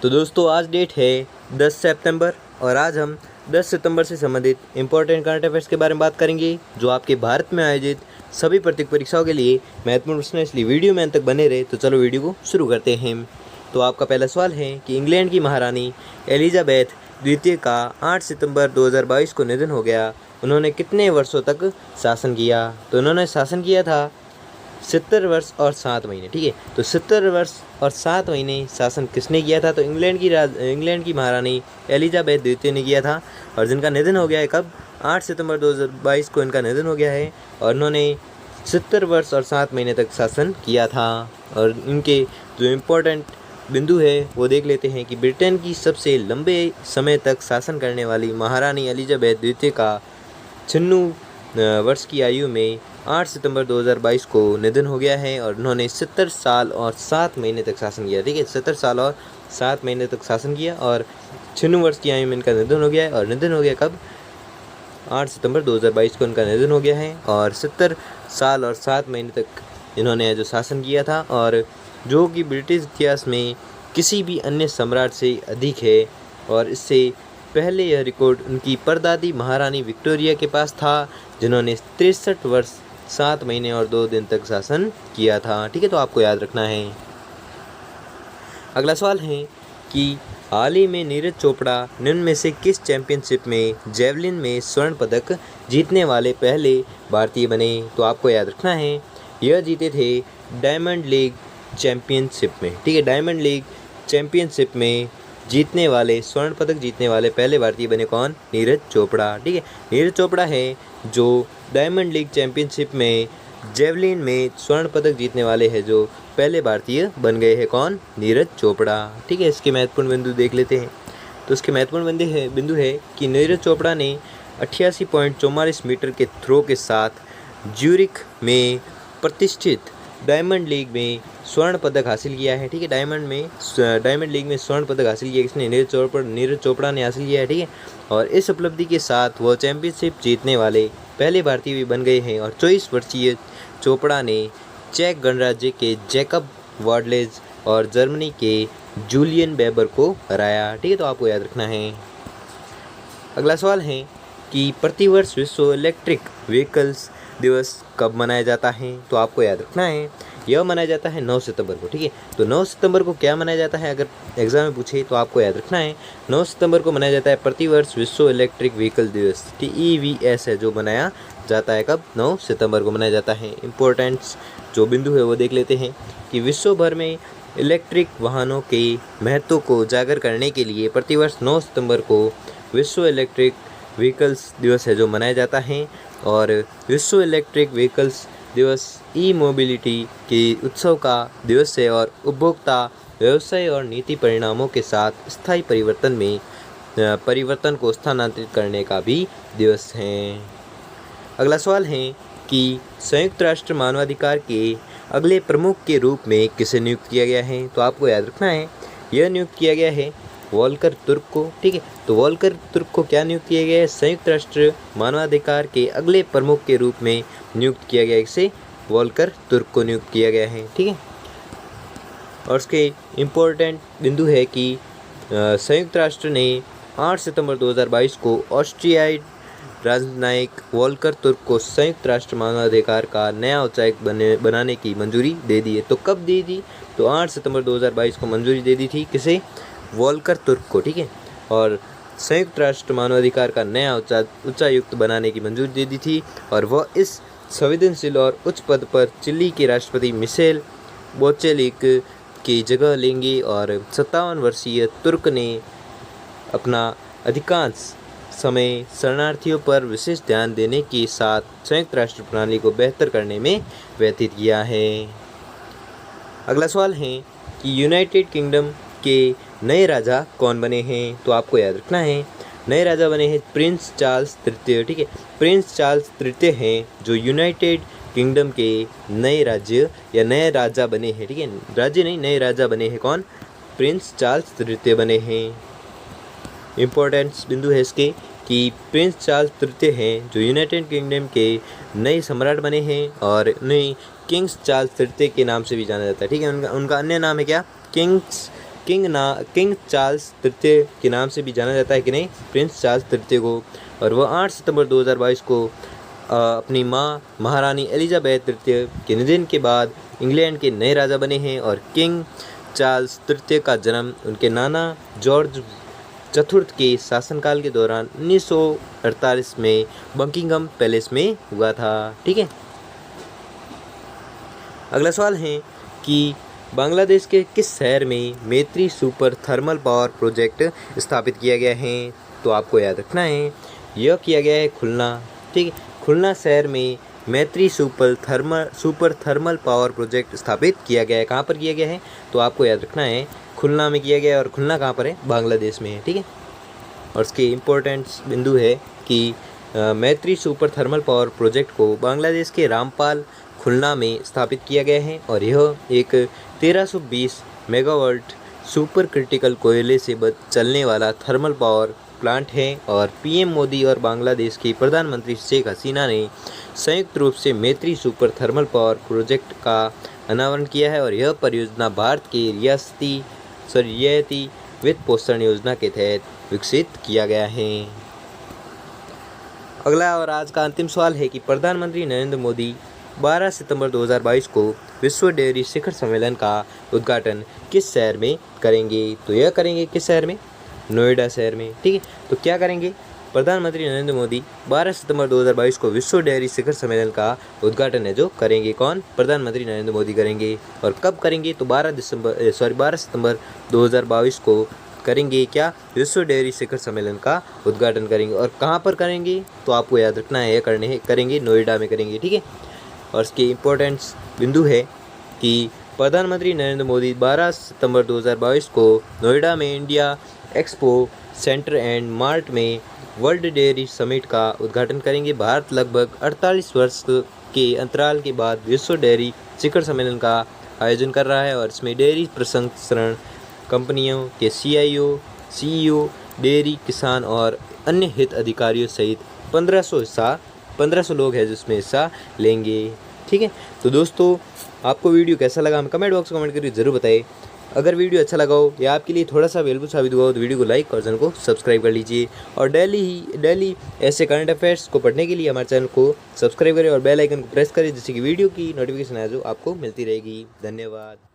तो दोस्तों आज डेट है 10 सितंबर और आज हम 10 सितंबर से संबंधित इंपॉर्टेंट करंट अफेयर्स के बारे में बात करेंगे जो आपके भारत में आयोजित सभी प्रतियोगिता परीक्षाओं के लिए महत्वपूर्ण प्रश्न है, इसलिए वीडियो में अंत तक बने रहे। तो चलो वीडियो को शुरू करते हैं। तो आपका पहला सवाल है कि इंग्लैंड की महारानी एलिजाबेथ द्वितीय का 8 सितंबर 2022 को निधन हो गया। उन्होंने कितने वर्षों तक शासन किया? तो उन्होंने शासन किया था 70 वर्ष और 7 महीने। ठीक है, तो 70 वर्ष और 7 महीने शासन किसने किया था? तो इंग्लैंड की महारानी एलिजाबेथ द्वितीय ने किया था और जिनका निधन हो गया है कब? 8 सितंबर 2022 को इनका निधन हो गया है और इन्होंने 70 वर्ष और 7 महीने तक शासन किया था। और इनके जो इम्पोर्टेंट बिंदु है वो देख लेते हैं कि ब्रिटेन की सबसे लंबे समय तक शासन करने वाली महारानी एलिजाबेथ द्वितीय का 96 वर्ष की आयु में 8 सितंबर 2022 को निधन हो गया है और उन्होंने 70 साल और 7 महीने तक शासन किया। ठीक है, 70 साल और 7 महीने तक शासन किया और 96 वर्ष की आयु में इनका निधन हो गया है। और निधन हो गया कब? 8 सितंबर 2022 को इनका निधन हो गया है और 70 साल और 7 महीने तक इन्होंने जो शासन किया था और जो कि ब्रिटिश इतिहास में किसी भी अन्य सम्राट से अधिक है। और इससे पहले यह रिकॉर्ड उनकी परदादी महारानी विक्टोरिया के पास था जिन्होंने 63 वर्ष 7 महीने और 2 दिन तक शासन किया था। ठीक है, तो आपको याद रखना है। अगला सवाल है कि हाल ही में नीरज चोपड़ा निम्न में से किस चैंपियनशिप में जेवलिन में स्वर्ण पदक जीतने वाले पहले भारतीय बने? तो आपको याद रखना है यह जीते थे डायमंड लीग चैंपियनशिप में। ठीक है, डायमंड लीग चैंपियनशिप में जीतने वाले स्वर्ण पदक जीतने वाले पहले भारतीय बने कौन? नीरज चोपड़ा। ठीक है, नीरज चोपड़ा है जो डायमंड लीग चैंपियनशिप में जेवलिन में स्वर्ण पदक जीतने वाले हैं जो पहले भारतीय बन गए हैं। कौन? नीरज चोपड़ा। ठीक है, इसके महत्वपूर्ण बिंदु देख लेते हैं। तो इसके महत्वपूर्ण बिंदु है कि नीरज चोपड़ा ने 88.44 मीटर के थ्रो के साथ ज्यूरिख में प्रतिष्ठित डायमंड लीग में स्वर्ण पदक हासिल किया है। ठीक है, डायमंड लीग में स्वर्ण पदक हासिल किया किसने? नीरज चोपड़ा ने हासिल किया है। ठीक है, और इस उपलब्धि के साथ वह चैंपियनशिप जीतने वाले पहले भारतीय भी बन गए हैं। और 24 वर्षीय चोपड़ा ने चेक गणराज्य के जैकब वार्डलेज और जर्मनी के जूलियन बेबर को हराया। ठीक है, तो आपको याद रखना है। अगला सवाल है कि प्रतिवर्ष विश्व इलेक्ट्रिक व्हीकल्स दिवस कब मनाया जाता है? तो आपको याद रखना है यह मनाया जाता है 9 सितंबर को। ठीक है, तो 9 सितंबर को क्या मनाया जाता है? अगर एग्जाम में पूछे तो आपको याद रखना है 9 सितंबर को मनाया जाता है प्रतिवर्ष विश्व इलेक्ट्रिक व्हीकल दिवस। TEVS है जो मनाया जाता है कब? 9 सितंबर को मनाया जाता है। इम्पोर्टेंट्स जो बिंदु है वो देख लेते हैं कि विश्व भर में इलेक्ट्रिक वाहनों के महत्व को उजागर करने के लिए प्रतिवर्ष 9 सितंबर को विश्व इलेक्ट्रिक व्हीकल्स दिवस है जो मनाया जाता है। और विश्व इलेक्ट्रिक व्हीकल्स दिवस ई मोबिलिटी के उत्सव का दिवस है और उपभोक्ता व्यवसाय और नीति परिणामों के साथ स्थायी परिवर्तन को स्थानांतरित करने का भी दिवस है। अगला सवाल है कि संयुक्त राष्ट्र मानवाधिकार के अगले प्रमुख के रूप में किसे नियुक्त किया गया है? तो आपको याद रखना है यह नियुक्त किया गया है वोल्कर तुर्क को। ठीक है, तो वोल्कर तुर्क को क्या नियुक्त किया गया है? संयुक्त राष्ट्र मानवाधिकार के अगले प्रमुख के रूप में नियुक्त किया गया है। इसे वोल्कर तुर्क को नियुक्त किया गया है। ठीक है, और उसके इम्पोर्टेंट बिंदु है कि संयुक्त राष्ट्र ने 8 सितंबर 2022 को ऑस्ट्रियाई राजनयिक वोल्कर तुर्क को संयुक्त राष्ट्र मानवाधिकार का नया उच्चायुक्त बनाने की मंजूरी दे दी है। तो कब दी थी? तो 8 सितंबर 2022 को मंजूरी दे दी थी किसे? वोल्कर तुर्क को। ठीक है, और संयुक्त राष्ट्र मानवाधिकार का नया उच्चायुक्त बनाने की मंजूरी दे दी थी और वह इस संवेदनशील और उच्च पद पर चिली के राष्ट्रपति मिशेल बोचेलिक की जगह लेंगे। और 57 वर्षीय तुर्क ने अपना अधिकांश समय शरणार्थियों पर विशेष ध्यान देने के साथ संयुक्त राष्ट्र प्रणाली को बेहतर करने में व्यतीत किया है। अगला सवाल है कि यूनाइटेड किंगडम के नए राजा कौन बने हैं? तो आपको याद रखना है नए राजा बने हैं प्रिंस चार्ल्स तृतीय। ठीक है, प्रिंस चार्ल्स तृतीय हैं जो यूनाइटेड किंगडम के नए राज्य या नए राजा बने हैं। ठीक है, राज्य नहीं नए राजा बने हैं। कौन? प्रिंस चार्ल्स तृतीय बने हैं। इम्पोर्टेंस बिंदु है इसके कि प्रिंस चार्ल्स तृतीय हैं जो यूनाइटेड किंगडम के नए सम्राट बने हैं और उन्हें किंग्स चार्ल्स तृतीय के नाम से भी जाना जाता है। ठीक है, उनका अन्य नाम है क्या? किंग चार्ल्स तृतीय के नाम से भी जाना जाता है कि नहीं, प्रिंस चार्ल्स तृतीय को। और वह 8 सितंबर 2022 को अपनी माँ महारानी एलिजाबेथ तृतीय के निधन के बाद इंग्लैंड के नए राजा बने हैं। और किंग चार्ल्स तृतीय का जन्म उनके नाना जॉर्ज चतुर्थ के शासनकाल के दौरान 1948 में बकिंघम पैलेस में हुआ था। ठीक है, अगला सवाल है कि बांग्लादेश के किस शहर में मैत्री सुपर थर्मल पावर प्रोजेक्ट स्थापित किया गया है? तो आपको याद रखना है, यह किया गया है खुलना। ठीक है, खुलना शहर में मैत्री सुपर थर्मल पावर प्रोजेक्ट स्थापित किया गया है। कहाँ पर किया गया है? तो आपको याद रखना है, खुलना में किया गया है। और खुलना कहाँ पर है? बांग्लादेश में है। ठीक है, और इसके इम्पोर्टेंट्स बिंदु है कि मैत्री सुपर थर्मल पावर प्रोजेक्ट को बांग्लादेश के रामपाल खुलना में स्थापित किया गया है। और यह एक 1320 मेगावाट सुपर क्रिटिकल कोयले से चलने वाला थर्मल पावर प्लांट है। और पीएम मोदी और बांग्लादेश की प्रधानमंत्री शेख हसीना ने संयुक्त रूप से मैत्री सुपर थर्मल पावर प्रोजेक्ट का अनावरण किया है। और यह परियोजना भारत की रियायती वित्त पोषण योजना के तहत विकसित किया गया है। अगला और आज का अंतिम सवाल है कि प्रधानमंत्री नरेंद्र मोदी 12 सितंबर 2022 को विश्व डेयरी शिखर सम्मेलन का उद्घाटन किस शहर में करेंगे? तो यह करेंगे किस शहर में? नोएडा शहर में। ठीक है, तो क्या करेंगे? प्रधानमंत्री नरेंद्र मोदी 12 सितंबर 2022 को विश्व डेयरी शिखर सम्मेलन का उद्घाटन है जो करेंगे कौन? प्रधानमंत्री नरेंद्र मोदी करेंगे। और कब करेंगे? तो 12 सितंबर 2022 को करेंगे क्या? विश्व डेयरी शिखर सम्मेलन का उद्घाटन करेंगे। और कहाँ पर करेंगे? तो आपको याद रखना है, करेंगे नोएडा में करेंगे। ठीक है, और इसके इम्पोर्टेंट्स बिंदु है कि प्रधानमंत्री नरेंद्र मोदी 12 सितंबर 2022 को नोएडा में India expo centre and mart में वर्ल्ड डेयरी समिट का उद्घाटन करेंगे। भारत लगभग 48 वर्ष के अंतराल के बाद विश्व डेयरी शिखर सम्मेलन का आयोजन कर रहा है। और इसमें डेयरी प्रसंस्करण कंपनियों के सीईओ, डेयरी किसान और अन्य हित अधिकारियों सहित 1500 लोग हैं जिसमें हिस्सा लेंगे। ठीक है, तो दोस्तों आपको वीडियो कैसा लगा हमें कमेंट बॉक्स में कमेंट करके ज़रूर बताइए। अगर वीडियो अच्छा लगा हो या आपके लिए थोड़ा सा वैल्यूबल साबित हुआ हो तो वीडियो को लाइक और चैनल को सब्सक्राइब कर लीजिए। और डेली ऐसे करंट अफेयर्स को पढ़ने के लिए हमारे चैनल को सब्सक्राइब करें और बेल आइकन को प्रेस करें जिससे कि वीडियो की नोटिफिकेशन है जो आपको मिलती रहेगी। धन्यवाद।